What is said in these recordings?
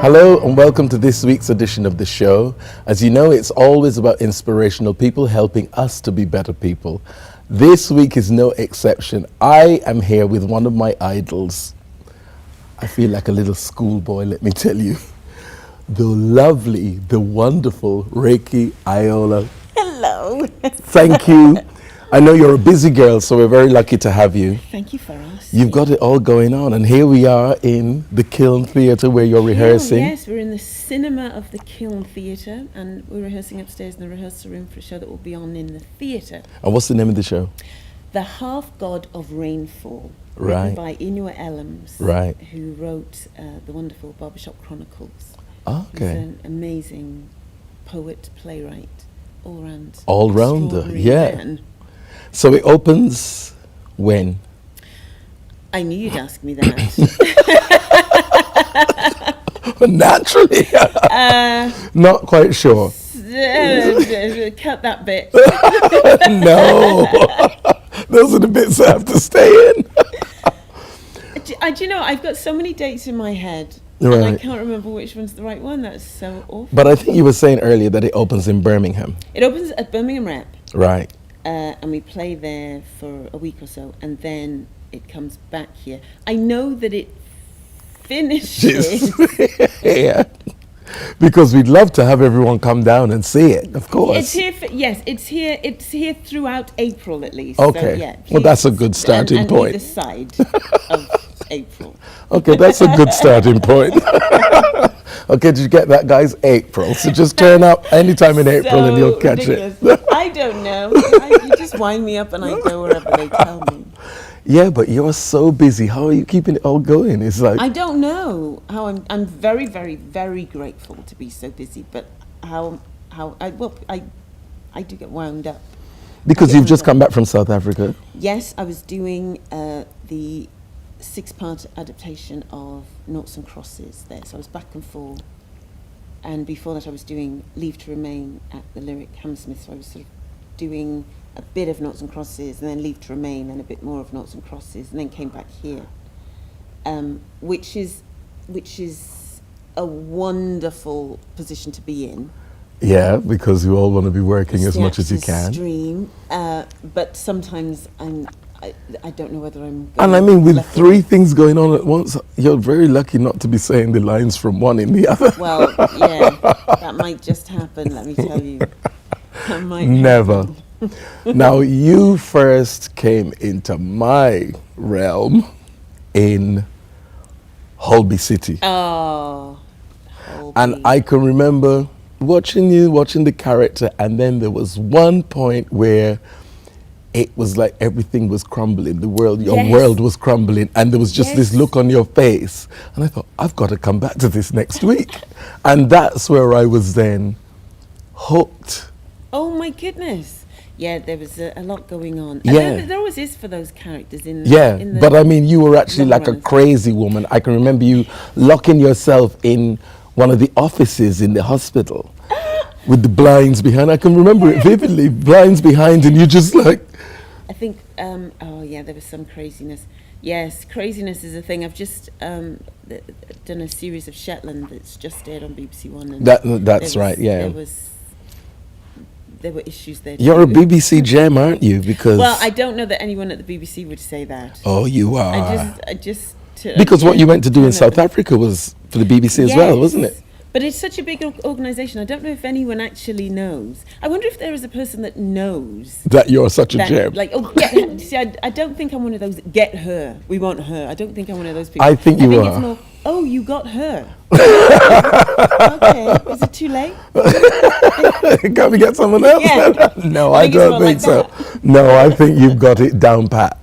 Hello and welcome to this week's edition of the show. As you know, it's always about inspirational people helping us to be better people. This week is no exception. I am here with one of my idols. I feel like a little schoolboy, let me tell you. The lovely, the wonderful Rakie Ayola. Hello. Thank you. I know you're a busy girl, so we're very lucky to have you. Thank you for asking. You've got it all going on, and here we are in the Kiln Theatre where you're rehearsing. Yes, we're in the cinema of the Kiln Theatre, and we're rehearsing upstairs in the rehearsal room for a show that will be on in the theatre. And what's the name of the show? The Half God of Rainfall, Right. written by Inua Ellams, Right. who wrote the wonderful Barbershop Chronicles. Okay. He's an amazing poet, playwright, all-round, All-rounder, extraordinary yeah. man. So it opens when? I knew you'd ask me that. Naturally. Not quite sure. Cut that bit. No. Those are the bits I have to stay in. Do you know, I've got so many dates in my head, Right. and I can't remember which one's the right one. That's so awful. But I think you were saying earlier that it opens in Birmingham. It opens at Birmingham Rep, Right. and we play there for a week or so, and then it comes back here. I know that it finishes. Yeah. Because we'd love to have everyone come down and see it, of course. It's here. It's here. It's here throughout April at least. Okay. So, yeah, Well, that's a good starting and point. either side of April. Okay, that's a good starting point. Okay, did you get that, guys? April. So just turn up anytime in April and you'll catch ridiculous. it. I don't know. You just wind me up and I go wherever they tell me. Yeah, but you're so busy. How are you keeping it all going? It's like I don't know how I'm very, very, very grateful to be so busy, but how I do get wound up. because you've just come back from South Africa. Yes, I was doing the 6-part adaptation of Noughts and Crosses there, so I was back and forth. And before that, I was doing Leave to Remain at the Lyric Hammersmith, so I was sort of doing a bit of Noughts and Crosses, and then Leave to Remain, and a bit more of Noughts and Crosses, and then came back here, which is a wonderful position to be in. Yeah, because you all want to be working as The much as you actors can. Stream, but sometimes I don't know whether I'm. And I mean, with lucky. 3 things going on at once, you're very lucky not to be saying the lines from one in the other. Well, yeah, that might just happen. Let me tell you, that might Never. happen. Now, you first came into my realm in Holby City. Oh, And Holby. I can remember watching the character, and then there was one point where it was like everything was crumbling. Your Yes. world was crumbling, and there was just this Yes. look on your face. And I thought, I've got to come back to this next week. And that's where I was then hooked. Oh my goodness. Yeah, there was a lot going on. Yeah. There always is for those characters in. Yeah, in the but I mean, you were actually long like a run. crazy woman. I can remember you locking yourself in one of the offices in the hospital with the blinds behind. I can remember it vividly, blinds behind, and you just like, I think. Oh yeah, there was some craziness. Yes, craziness is a thing. I've just done a series of Shetland that's just aired on BBC One. And that's right, yeah. There were issues there. You're a too. BBC gem, aren't you? Because Well, I don't know that anyone at the BBC would say that. oh, you are. I just. Because what you went to do in kind South of- Africa was for the BBC as well, Yes. wasn't it? But it's such a big organisation. I don't know if anyone actually knows. I wonder if there is a person that knows. That you're such a That, gem. like, oh, yeah, see, I don't think I'm one of those, get her, we want her. I don't think I'm one of those people. I think you it's are. more, oh, you got her. Okay, is it too late? Can we get someone else? Yeah. No, I I think it's don't more think like so. No, I think you've got it down pat.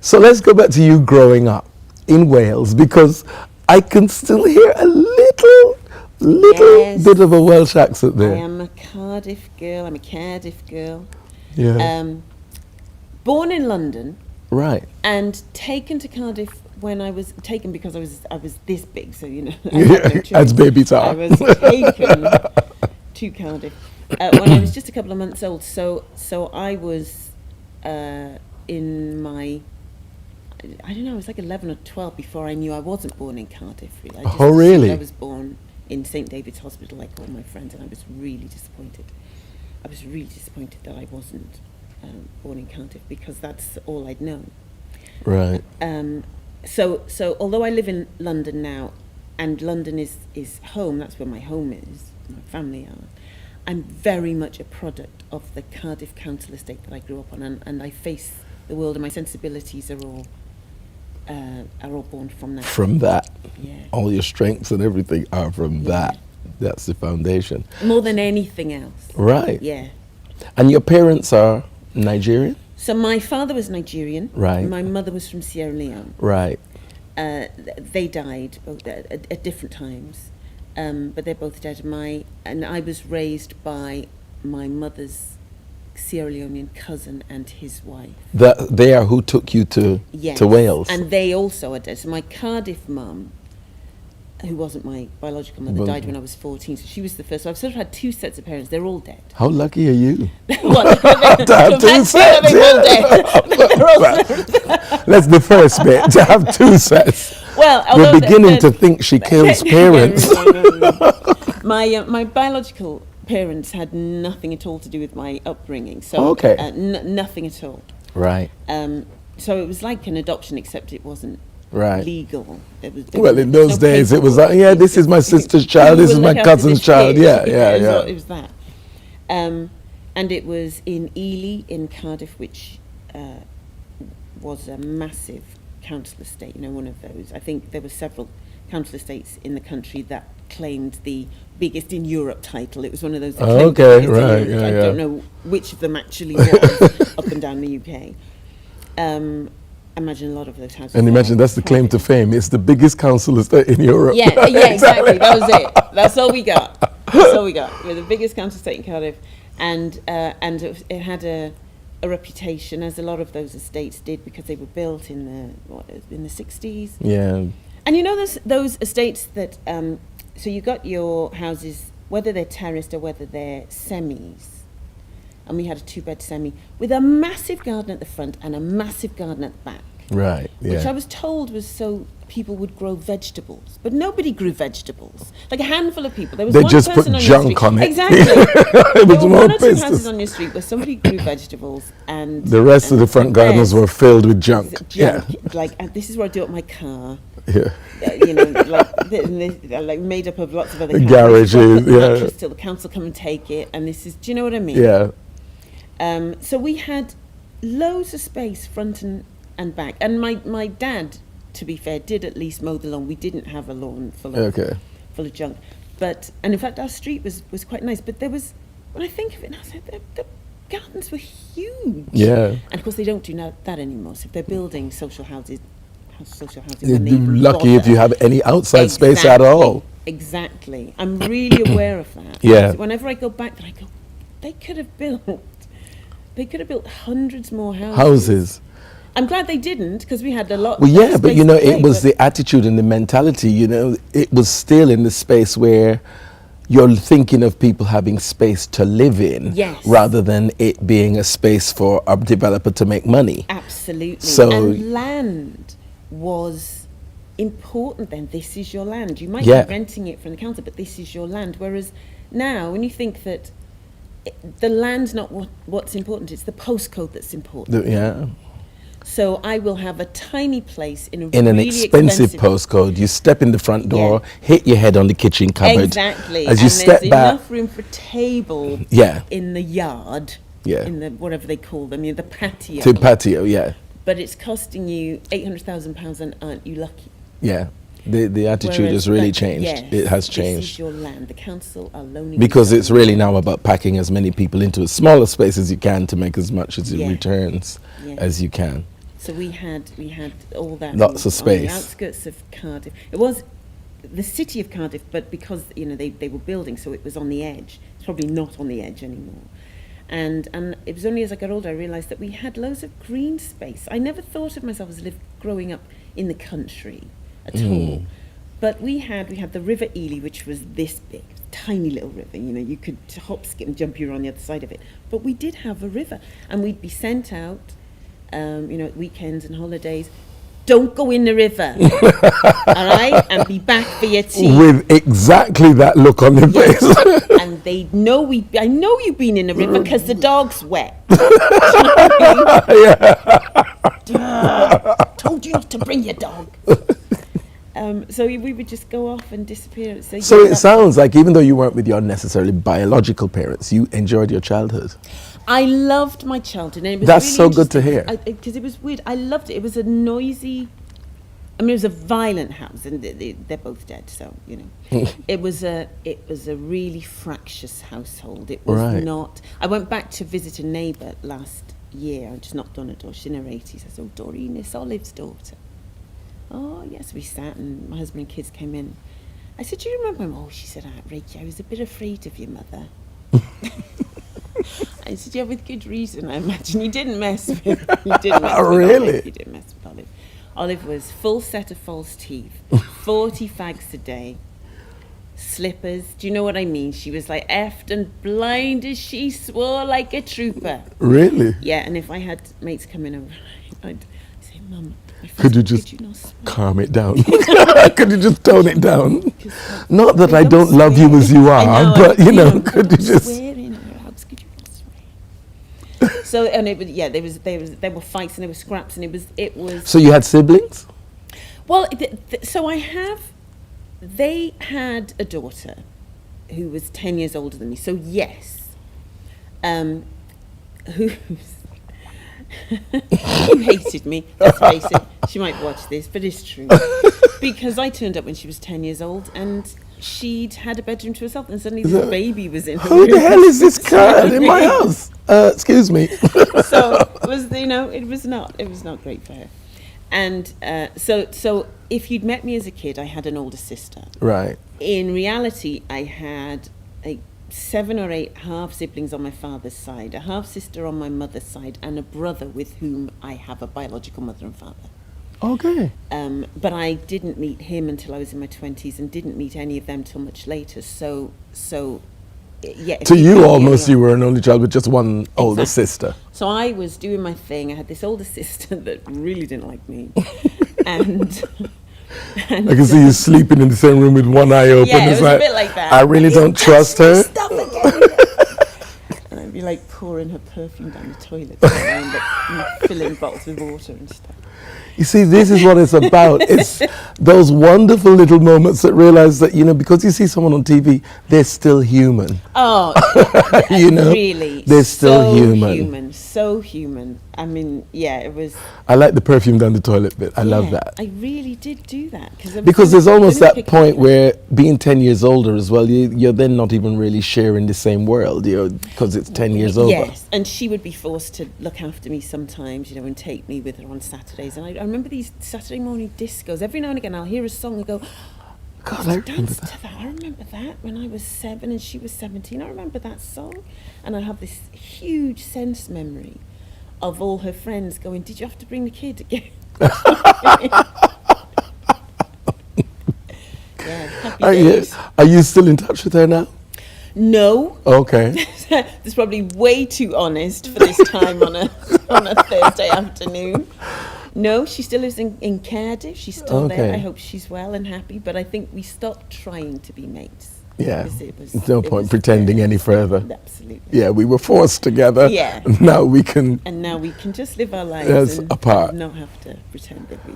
So let's go back to you growing up in Wales, because I can still hear a little Yes. bit of a Welsh accent I there. am a Cardiff girl. I'm a Cardiff girl. Yeah. Born in London Right. and taken to Cardiff when I was taken because I was this big, so you know. I had no Yeah, choice. as baby Tar. I was taken to Cardiff when I was just a couple of months old. So I was in my I don't know, I was like 11 or 12 before I knew I wasn't born in Cardiff. Really. I just Oh, really? assumed I was born in St David's Hospital like all my friends, and I was really disappointed. I was really disappointed that I wasn't born in Cardiff, because that's all I'd known. Right. So although I live in London now, and London is home, that's where my home is, my family are, I'm very much a product of the Cardiff council estate that I grew up on, and I face the world, and my sensibilities are all born from that. From that. Yeah. All your strengths and everything are from that. That's the foundation. More than anything else. Right. Yeah. And your parents are Nigerian? So my father was Nigerian. Right. My mother was from Sierra Leone. Right. They died at different times, but they're both dead. And I was raised by my mother's Sierra Leonean cousin and his wife. They are who took you to Wales? And they also are dead. So my Cardiff mum, who wasn't my biological mother, died when I was 14. So she was the first. So I've sort of had two sets of parents. They're all dead. How lucky are you? Well, to have two sets. They're all dead. That's the first bit, to have two sets. Well, we're beginning to think she kills parents. My biological parents had nothing at all to do with my upbringing. So okay. Nothing at all. Right. So it was like an adoption, except it wasn't legal. Well, in those days, it was like, yeah, this is my sister's child, this is my cousin's child. Yeah. It was that. And it was in Ely, in Cardiff, which was a massive council estate, one of those. I think there were several council estates in the country that claimed the biggest in Europe title. It was one of those. Okay, right. Yeah, I don't know which of them actually was up and down the UK. Imagine a lot of those houses. And imagine that's the claim to fame. It's the biggest council estate in Europe. Yeah, exactly. That was it. That's all we got. We're the biggest council estate in Cardiff, and it had a reputation, as a lot of those estates did, because they were built in the 60s. Yeah. And those estates that so you got your houses, whether they're terraced or whether they're semis. And we had a 2-bed semi with a massive garden at the front and a massive garden at the back. Right, yeah. Which I was told was so people would grow vegetables. But nobody grew vegetables. Like a handful of people. There was they one just person put on junk your street. on it. Exactly. It was there were more one or two business. houses on your street where somebody grew vegetables, and the rest of the front gardens were filled with junk. Yeah. Like, this is where I do up my car. Yeah. Like made up of lots of other garages. Yeah. Till the council come and take it, and this is. Do you know what I mean? Yeah. So we had loads of space front and back, and my dad, to be fair, did at least mow the lawn. We didn't have a lawn full of junk, and in fact our street was quite nice. But there was, when I think of it now, the gardens were huge. Yeah. And of course they don't do that anymore. So if they're building social housing. You're lucky if you have any outside space at all. Exactly. I'm really aware of that. Yeah. So whenever I go back there, I go, they could have built hundreds more houses. I'm glad they didn't, because we had a lot. Well, yeah, but it was the attitude and the mentality. It was still in the space where you're thinking of people having space to live in, rather than it being a space for a developer to make money. Absolutely. So, and land was important then. This is your land. You might be renting it from the council, but this is your land. Whereas now, when you think that the land's not what's important, it's the postcode that's important. Yeah. So I will have a tiny place in an really expensive postcode. You step in the front door, hit your head on the kitchen cupboard. Exactly. As you step there's back, enough room for a table in the yard, in the whatever they call them, the patio. The patio, yeah. But it's costing you £800,000, and aren't you lucky? Yeah. The attitude has really changed. It has changed. This is your land. The council are loaning. Because it's really now about packing as many people into as smaller space as you can to make as much as it returns as you can. So we had all that. Lots of space. On the outskirts of Cardiff. It was the city of Cardiff, but because they were building, so it was on the edge. It's probably not on the edge anymore. And it was only as I got older I realised that we had loads of green space. I never thought of myself as growing up in the country at all. But we had the River Ely, which was this big, tiny little river. You could hop, skip and jump, you were on the other side of it. But we did have a river, and we'd be sent out, at weekends and holidays, don't go in the river, all right, and be back for your tea. With exactly that look on your face. And they know I know you've been in the river because the dog's wet. Told you not to bring your dog. So we would just go off and disappear. So it sounds like even though you weren't with your necessarily biological parents, you enjoyed your childhood. I loved my childhood. And it was That's really so good to hear. Because it was weird. I loved it. It was a noisy, I mean, it was a violent house, and they're both dead, so, you know. It was a really fractious household. It was not. I went back to visit a neighbour last year. I just knocked on her door. She's in her 80s. I said, "Oh, Doreen, it's Olive's daughter." "Oh, yes." We sat, and my husband and kids came in. I said, "Do you remember him?" "Oh," she said, "Rakie, I was a bit afraid of your mother." I said, "Yeah, with good reason, I imagine. You didn't mess with Really? Olive. You didn't mess with Olive." Olive was full set of false teeth, 40 fags a day, slippers. Do you know what I mean? She was like effed and blind as she swore like a trooper. Really? Yeah, and if I had mates coming over, I'd say, "Mum, could you just not swear?" calm it down? Could you just tone it down? Not that I don't swear. love you as you are, I know, but you know, could you just... Swearing in her house, could you not swear? So, and it was, yeah, there were fights and there were scraps, and it was. So you had siblings? Well, so they had a daughter who was 10 years older than me. So yes, who hated me. Let's face it. She might watch this, but it's true. Because I turned up when she was 10 years old, and she'd had a bedroom to herself, and suddenly this baby was in her room. Who the hell is this cat in my house? Excuse me. So it was, you know, it was not great for her. And so if you'd met me as a kid, I had an older sister. Right. In reality, I had 7 or 8 half siblings on my father's side, a half sister on my mother's side, and a brother with whom I have a biological mother and father. Okay. But I didn't meet him until I was in my 20s, and didn't meet any of them till much later. So yeah. To you, almost, you were an only child with just one older sister. So I was doing my thing. I had this older sister that really didn't like me, and I can see you sleeping in the same room with one eye open. Yeah, it it's was a bit like that. I really don't trust her. And I'd be like pouring her perfume down the toilet, and filling bottles with water and stuff. You see, this is what it's about. It's those wonderful little moments that realize that, you know, because you see someone on TV, they're still human. Oh, you know, really, they're still human. So human. I mean, yeah, it was. I like the perfume down the toilet bit. I love that. I really did do that because there's almost that point where being 10 years older as well, you're then not even really sharing the same world, you know, because it's 10 years older. Yes, and she would be forced to look after me sometimes, you know, and take me with her on Saturdays. And I remember these Saturday morning discos. Every now and again, I'll hear a song and go, God, I remember that. I remember that when I was 7 and she was 17. I remember that song. And I have this huge sense memory of all her friends going, "Did you have to bring the kid again?" Yeah, happy days. Are you still in touch with her now? No. Okay. That's probably way too honest for this time on a Thursday afternoon. No, she still lives in Cardiff. She's still there. I hope she's well and happy. But I think we stopped trying to be mates. Yeah, there's no point pretending any further. Absolutely. Yeah, we were forced together. Yeah. Now we can. And now we can just live our lives apart. And not have to pretend that we.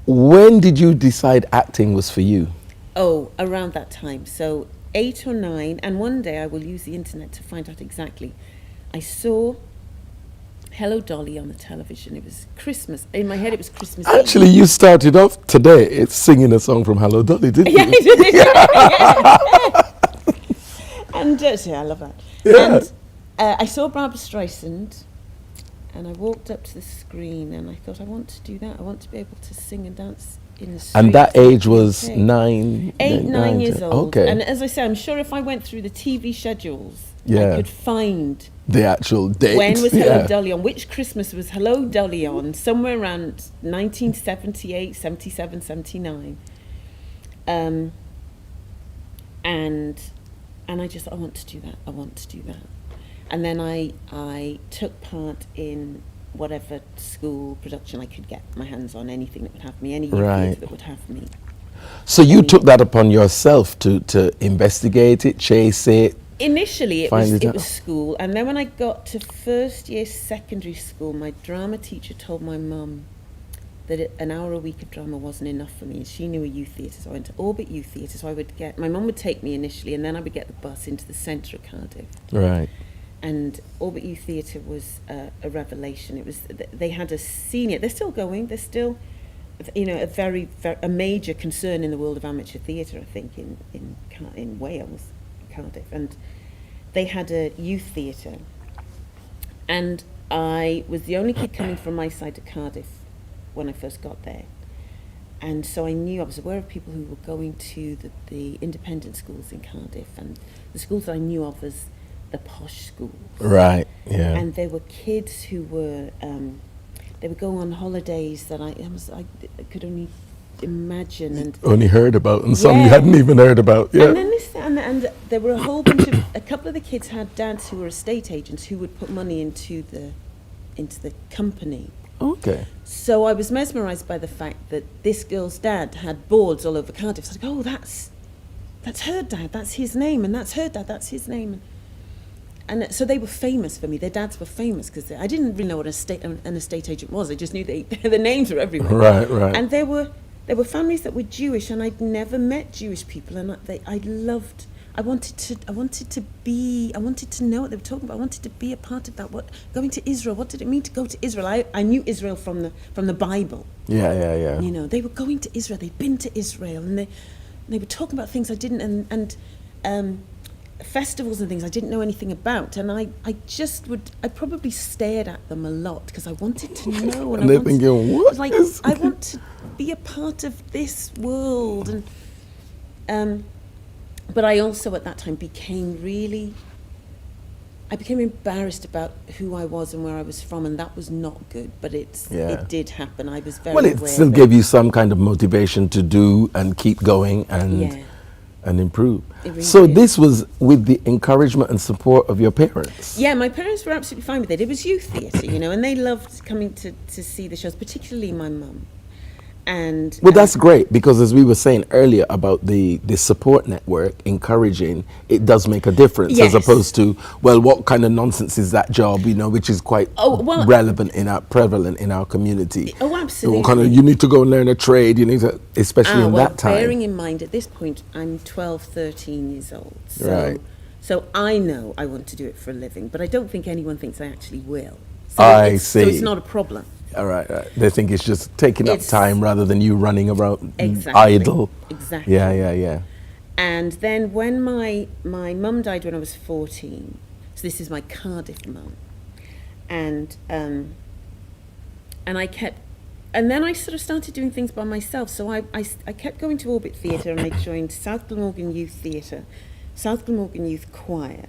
When did you decide acting was for you? Oh, around that time. So 8 or 9, and one day I will use the internet to find out exactly. I saw Hello Dolly on the television. It was Christmas. In my head, it was Christmas Actually, Eve. you started off today. It's singing a song from Hello Dolly, didn't you? Yeah, I did. Yeah. And I love that. Yeah. And I saw Barbara Streisand, and I walked up to the screen, and I thought, I want to do that. I want to be able to sing and dance in the street. And that age was 9 years old. Okay. And as I say, I'm sure if I went through the TV schedules, I could find the actual date. When was Hello Dolly on? Which Christmas was Hello Dolly on? Somewhere around 1978, 77, 79. And I just, I want to do that. And then I took part in whatever school production I could get my hands on, anything that would have me, any youth Right. theatre that would have me. So you took that upon yourself to investigate it, chase it. Initially, Find it it out. was school, and then when I got to first year secondary school, my drama teacher told my mum that an hour a week of drama wasn't enough for me, and she knew a youth theatre, so I went to Orbit Youth Theatre. So my mum would take me initially, and then I would get the bus into the centre of Cardiff. Right. And Orbit Youth Theatre was a revelation. It was they had a senior. They're still going. They're still, a major concern in the world of amateur theatre. I think in Wales, Cardiff, and they had a youth theatre. And I was the only kid coming from my side to Cardiff when I first got there. And so I was aware of people who were going to the independent schools in Cardiff, and the schools that I knew of as the posh schools. Right, yeah. And there were kids who were, they would go on holidays that I could only imagine. And Only heard about, and some you Yeah. hadn't even heard about. Yeah. and then and there were a whole bunch of, a couple of the kids had dads who were estate agents who would put money into the company. Okay. So I was mesmerised by the fact that this girl's dad had boards all over Cardiff. So I was like, oh, that's her dad, that's his name, and that's her dad, that's his name. And so they were famous for me. Their dads were famous because I didn't really know what an estate agent was. I just knew the names were everywhere. Right, right. And there were families that were Jewish, and I'd never met Jewish people, and I wanted to know what they were talking about. I wanted to be a part of that. Going to Israel, what did it mean to go to Israel? I knew Israel from the Bible. Yeah, yeah, yeah. You know, they were going to Israel. They'd been to Israel, and they were talking about things I didn't, and festivals and things I didn't know anything about. And I probably stared at them a lot because I wanted to know. And they're thinking, what? I want to be a part of this world, and but I also at that time became embarrassed about who I was and where I was from, and that was not good. But it did happen. I was very Well, it aware still of it. gave you some kind of motivation to do and keep going and improve. It really So did. this was with the encouragement and support of your parents. Yeah, my parents were absolutely fine with it. It was youth theatre, and they loved coming to see the shows, particularly my mum. And Well, that's great, because as we were saying earlier about the support network encouraging, it does make a difference, Yes. as opposed to, well, what kind of nonsense is that job, which is quite prevalent in our community. Oh, absolutely. What kind of, you need to go and learn a trade, you need to, especially in that time. Bearing in mind, at this point, I'm 12, 13 years old. So, Right. So I know I want to do it for a living, but I don't think anyone thinks I actually will. So I So see. it's not a problem. All right, right. They think it's just taking up It's- time rather than you running around Exactly. idle. Exactly. Yeah. And then when my mum died when I was 14, so this is my Cardiff mum, and then I sort of started doing things by myself. So I kept going to Orbit Theatre, and I joined South Glamorgan Youth Theatre, South Glamorgan Youth Choir.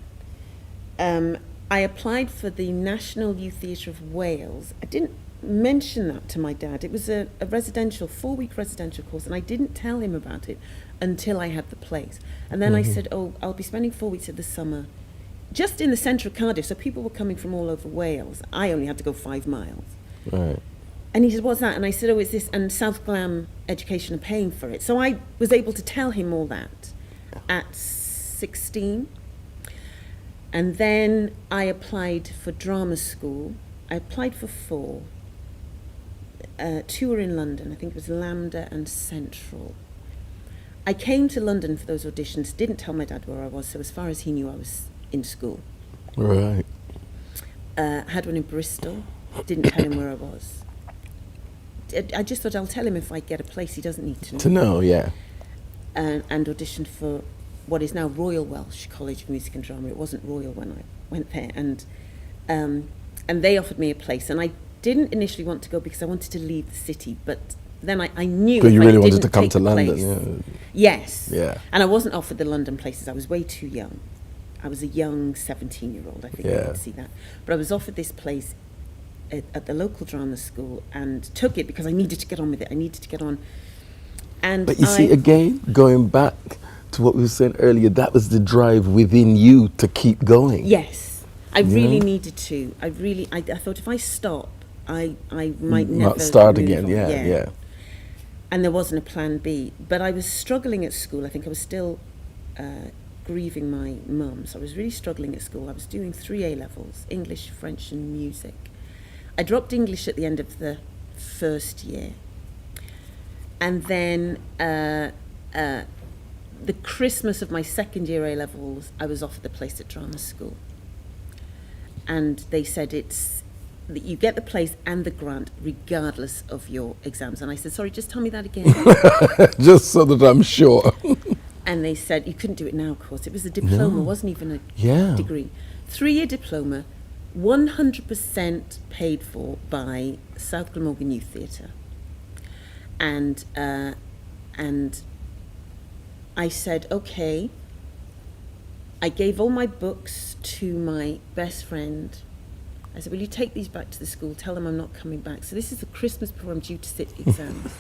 I applied for the National Youth Theatre of Wales. I didn't mention that to my dad. It was a 4-week residential course, and I didn't tell him about it until I had the place. And then I said, I'll be spending 4 weeks of the summer just in the centre of Cardiff, so people were coming from all over Wales. I only had to go 5 miles. Right. And he said, what's that? And I said, it's this, and South Glam Education are paying for it. So I was able to tell him all that at 16. And then I applied for drama school. I applied for 4. 2 were in London. I think it was Lambda and Central. I came to London for those auditions, didn't tell my dad where I was, so as far as he knew, I was in school. Right. Had one in Bristol, didn't tell him where I was. I just thought I'll tell him if I get a place, he doesn't need to know. To know, yeah. And auditioned for what is now Royal Welsh College of Music and Drama. It wasn't Royal when I went there, and they offered me a place, and I didn't initially want to go because I wanted to leave the city, but then I knew But you if really I wanted didn't to come take to the London, place, yeah. Yes. Yeah. And I wasn't offered the London places. I was way too young. I was a young 17-year-old, I think I Yeah. could see that. But I was offered this place at the local drama school and took it because I needed to get on with it. I needed to get on. And But you see, again, going back to what we were saying earlier, that was the drive within you to keep going. Yes, I really know? needed to. I thought if I stop, I might never Not start move again. on. Yeah. And there wasn't a plan B. But I was struggling at school. I think I was still grieving my mum. So I was really struggling at school. I was doing 3 A-levels, English, French and music. I dropped English at the end of the first year. And then the Christmas of my second year A-levels, I was offered the place at drama school. And they said that you get the place and the grant regardless of your exams. And I said, sorry, just tell me that again. Just so that I'm sure. And they said, you couldn't do it now, of course. It was a diploma, wasn't even a degree. 3-year diploma, 100% paid for by South Glamorgan Youth Theatre. And I said, okay. I gave all my books to my best friend. I said, will you take these back to the school? Tell them I'm not coming back. So this is the Christmas before I'm due to sit exams.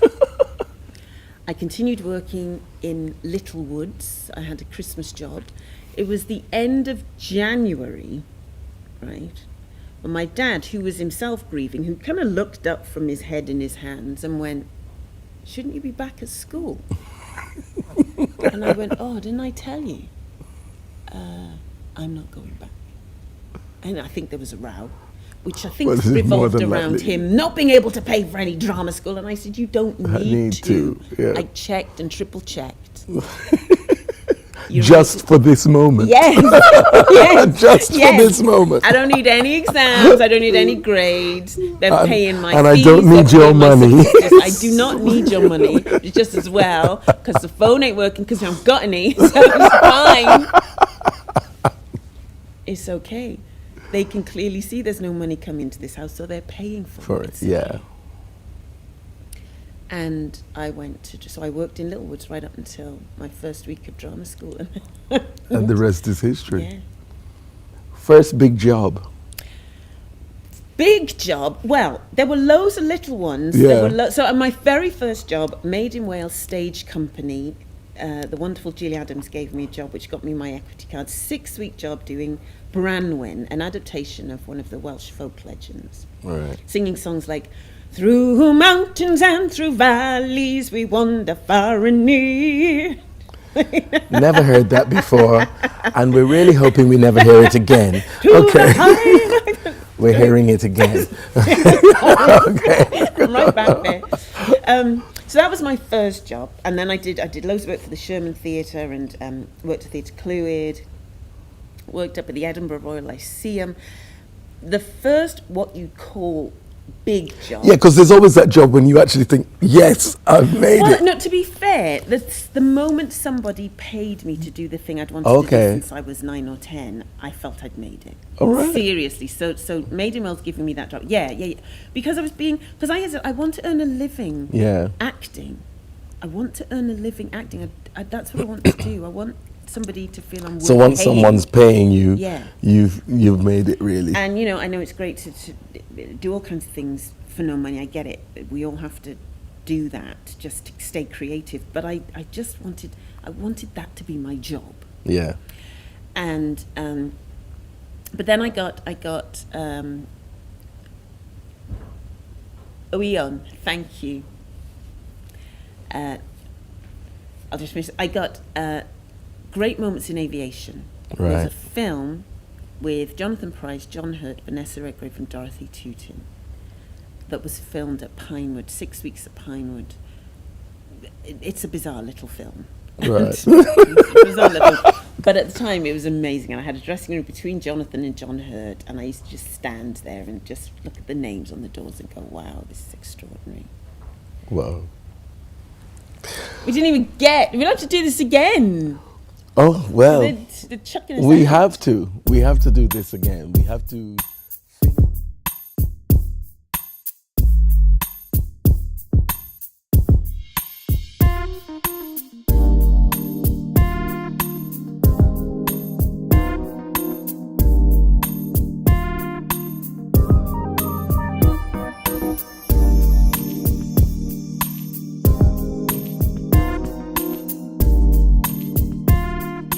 I continued working in Little Woods. I had a Christmas job. It was the end of January, right? And my dad, who was himself grieving, who kind of looked up from his head in his hands and went, shouldn't you be back at school? And I went, oh, didn't I tell you? I'm not going back. And I think there was a row, which I think revolved around him not being able to pay for any drama school. And I said, you don't need to. Yeah. I checked and triple checked. Just for this moment. Yes. Yes. Just for this moment. I don't need any exams. I don't need any grades. They're paying my fees. And I don't need your money. I do not need your money. It's just as well because the phone ain't working because I haven't got any. So it's fine. It's okay. They can clearly see there's no money coming into this house, so they're paying for it. Yeah. And I so I worked in Little Woods right up until my first week of drama school. And the rest is history. Yeah. First big job. Big job. Well, there were loads of little ones. Yeah. So my very first job, Made in Wales Stage Company, the wonderful Julie Adams gave me a job which got me my equity card. 6-week job doing Branwen, an adaptation of one of the Welsh folk legends. Right. Singing songs like, through mountains and through valleys we wander far and near. Never heard that before, and we're really hoping we never hear it again. Okay. We're hearing it again. Okay. I'm right back there. So that was my first job, and then I did loads of work for the Sherman Theatre and worked at Theatre Clwyd, worked up at the Edinburgh Royal Lyceum. The first, what you call big job. Yeah, because there's always that job when you actually think, yes, I've made it. Well, no, to be fair, the moment somebody paid me to do the thing I'd wanted to do since I was 9 or 10, I felt I'd made it. All right. Seriously. So Made in Wales giving me that job. Yeah. Because I want to earn a living acting. I want to earn a living acting. That's what I want to do. I want somebody to feel I'm worth So once paying. someone's paying you, you've made it really. And I know it's great to do all kinds of things for no money. I get it. We all have to do that just to stay creative. But I wanted that to be my job. Yeah. And but then I got Oeon, thank you. I'll just finish. I got Great Moments in Aviation. Right. It was a film with Jonathan Pryce, John Hurt, Vanessa Redgrave and Dorothy Tootin that was filmed at Pinewood, 6 weeks at Pinewood. It's a bizarre little film. Right. But at the time it was amazing, and I had a dressing room between Jonathan and John Hurt, and I used to just stand there and just look at the names on the doors and go, wow, this is extraordinary. Wow. We didn't even we'd have to do this again. Oh, well, They're chucking us we out. have to do this again. We have to